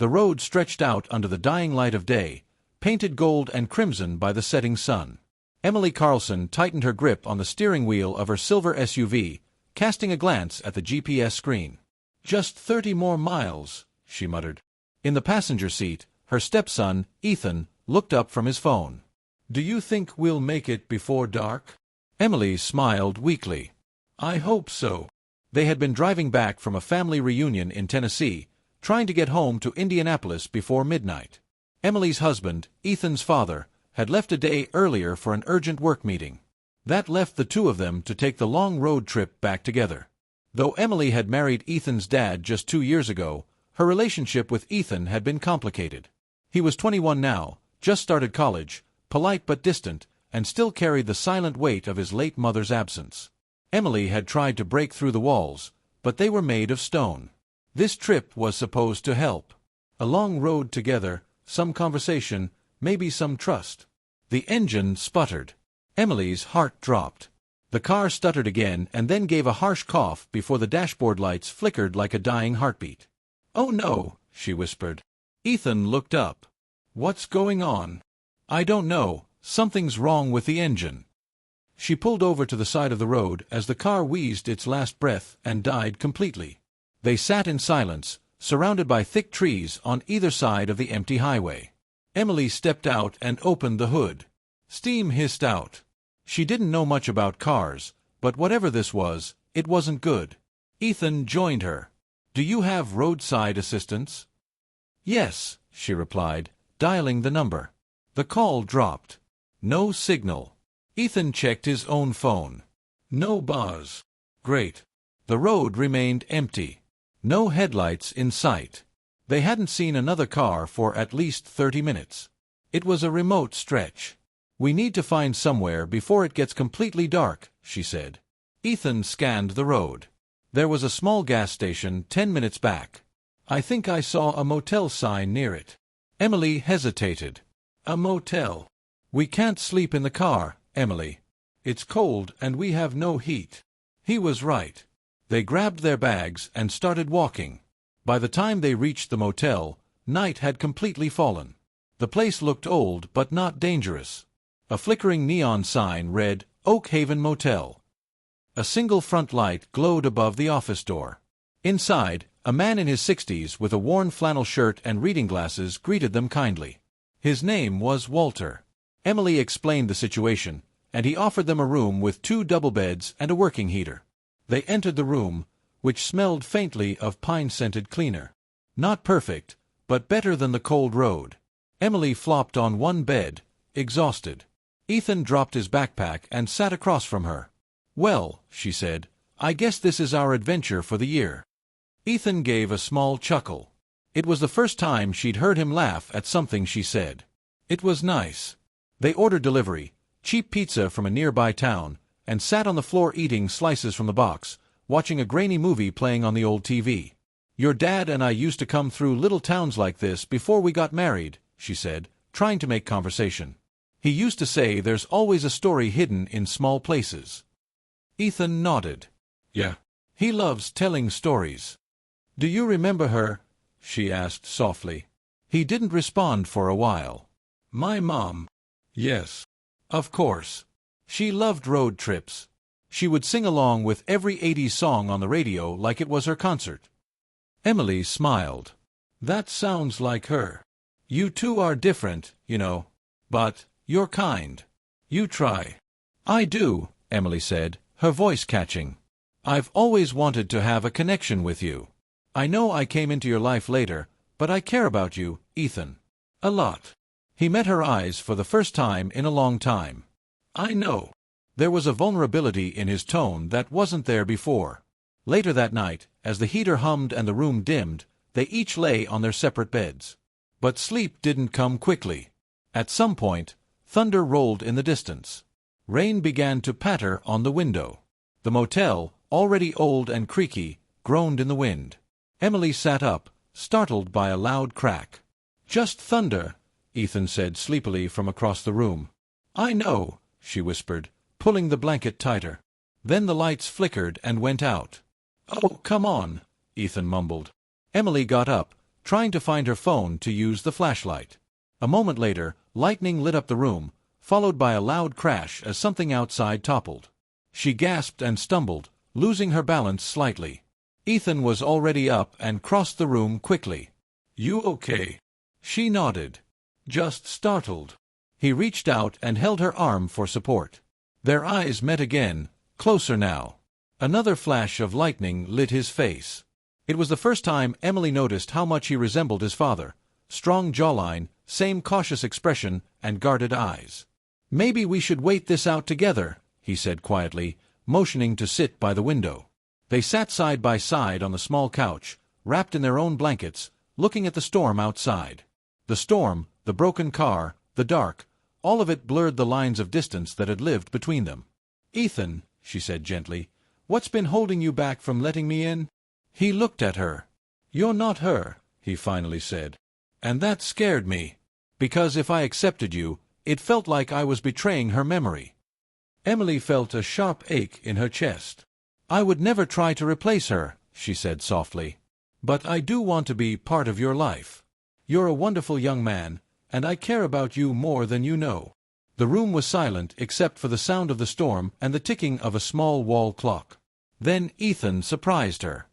The road stretched out under the dying light of day, painted gold and crimson by the setting sun. Emily Carlson tightened her grip on the steering wheel of her silver SUV, casting a glance at the GPS screen. "Just 30 more miles," she muttered. In the passenger seat, her stepson, Ethan, looked up from his phone. "Do you think we'll make it before dark?" Emily smiled weakly. "I hope so." They had been driving back from a family reunion in Tennessee, trying to get home to Indianapolis before midnight. Emily's husband, Ethan's father, had left a day earlier for an urgent work meeting. That left the two of them to take the long road trip back together. Though Emily had married Ethan's dad just 2 years ago, her relationship with Ethan had been complicated. He was 21 now, just started college, polite but distant, and still carried the silent weight of his late mother's absence. Emily had tried to break through the walls, but they were made of stone. This trip was supposed to help. A long road together, some conversation, maybe some trust. The engine sputtered. Emily's heart dropped. The car stuttered again and then gave a harsh cough before the dashboard lights flickered like a dying heartbeat. "Oh no," she whispered. Ethan looked up. "What's going on?" "I don't know. Something's wrong with the engine." She pulled over to the side of the road as the car wheezed its last breath and died completely. They sat in silence, surrounded by thick trees on either side of the empty highway. Emily stepped out and opened the hood. Steam hissed out. She didn't know much about cars, but whatever this was, it wasn't good. Ethan joined her. "Do you have roadside assistance?" "Yes," she replied, dialing the number. The call dropped. No signal. Ethan checked his own phone. No buzz. Great. The road remained empty. No headlights in sight. They hadn't seen another car for at least 30 minutes. It was a remote stretch. "We need to find somewhere before it gets completely dark," she said. Ethan scanned the road. There was a small gas station 10 minutes back. "I think I saw a motel sign near it." Emily hesitated. "A motel? We can't sleep in the car, Emily. It's cold and we have no heat." He was right. They grabbed their bags and started walking. By the time they reached the motel, night had completely fallen. The place looked old but not dangerous. A flickering neon sign read, "Oak Haven Motel." A single front light glowed above the office door. Inside, a man in his 60s with a worn flannel shirt and reading glasses greeted them kindly. His name was Walter. Emily explained the situation, and he offered them a room with 2 double beds and a working heater. They entered the room, which smelled faintly of pine-scented cleaner. Not perfect, but better than the cold road. Emily flopped on one bed, exhausted. Ethan dropped his backpack and sat across from her. "Well," she said, "I guess this is our adventure for the year." Ethan gave a small chuckle. It was the first time she'd heard him laugh at something she said. It was nice. They ordered delivery, cheap pizza from a nearby town, and sat on the floor eating slices from the box, watching a grainy movie playing on the old TV. "Your dad and I used to come through little towns like this before we got married," she said, trying to make conversation. "He used to say there's always a story hidden in small places." Ethan nodded. "Yeah. He loves telling stories." "Do you remember her?" she asked softly. He didn't respond for a while. "My mom." "Yes. Of course. She loved road trips. She would sing along with every 80s song on the radio like it was her concert." Emily smiled. "That sounds like her. You two are different, you know. But you're kind. You try." "I do," Emily said, her voice catching. "I've always wanted to have a connection with you. I know I came into your life later, but I care about you, Ethan. A lot." He met her eyes for the first time in a long time. "I know." There was a vulnerability in his tone that wasn't there before. Later that night, as the heater hummed and the room dimmed, they each lay on their separate beds. But sleep didn't come quickly. At some point, thunder rolled in the distance. Rain began to patter on the window. The motel, already old and creaky, groaned in the wind. Emily sat up, startled by a loud crack. "Just thunder," Ethan said sleepily from across the room. "I know," she whispered, pulling the blanket tighter. Then the lights flickered and went out. "Oh, come on," Ethan mumbled. Emily got up, trying to find her phone to use the flashlight. A moment later, lightning lit up the room, followed by a loud crash as something outside toppled. She gasped and stumbled, losing her balance slightly. Ethan was already up and crossed the room quickly. "You okay?" She nodded. "Just startled." He reached out and held her arm for support. Their eyes met again, closer now. Another flash of lightning lit his face. It was the first time Emily noticed how much he resembled his father. Strong jawline, same cautious expression, and guarded eyes. "Maybe we should wait this out together," he said quietly, motioning to sit by the window. They sat side by side on the small couch, wrapped in their own blankets, looking at the storm outside. The storm, the broken car, the dark, all of it blurred the lines of distance that had lived between them. "Ethan," she said gently, "what's been holding you back from letting me in?" He looked at her. "You're not her," he finally said. "And that scared me. Because if I accepted you, it felt like I was betraying her memory." Emily felt a sharp ache in her chest. "I would never try to replace her," she said softly. "But I do want to be part of your life. You're a wonderful young man, and I care about you more than you know." The room was silent except for the sound of the storm and the ticking of a small wall clock. Then Ethan surprised her.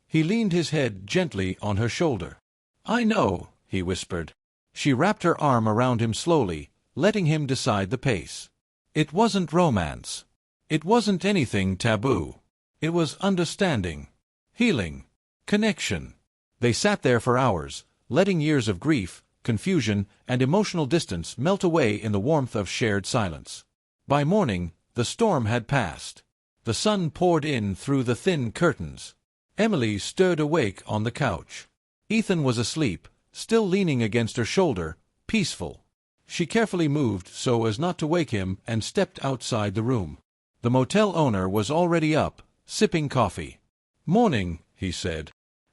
He leaned his head gently on her shoulder. "I know," he whispered. She wrapped her arm around him slowly, letting him decide the pace. It wasn't romance. It wasn't anything taboo. It was understanding, healing, connection. They sat there for hours, letting years of grief, confusion, and emotional distance melt away in the warmth of shared silence. By morning, the storm had passed. The sun poured in through the thin curtains. Emily stirred awake on the couch. Ethan was asleep, still leaning against her shoulder, peaceful. She carefully moved so as not to wake him and stepped outside the room. The motel owner was already up, sipping coffee. "Morning," he said.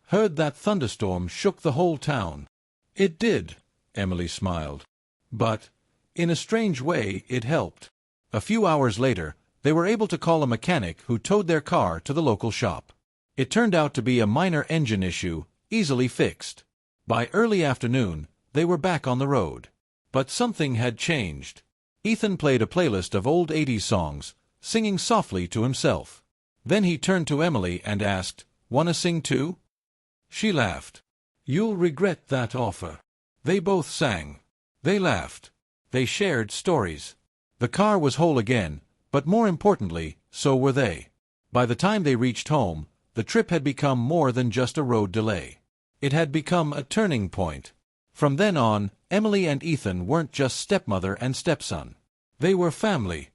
"Heard that thunderstorm shook the whole town." "It did," Emily smiled. "But, in a strange way, it helped." A few hours later, they were able to call a mechanic who towed their car to the local shop. It turned out to be a minor engine issue, easily fixed. By early afternoon, they were back on the road. But something had changed. Ethan played a playlist of old 80s songs, singing softly to himself. Then he turned to Emily and asked, "Want to sing too?" She laughed. "You'll regret that offer." They both sang. They laughed. They shared stories. The car was whole again, but more importantly, so were they. By the time they reached home, the trip had become more than just a road delay. It had become a turning point. From then on, Emily and Ethan weren't just stepmother and stepson. They were family.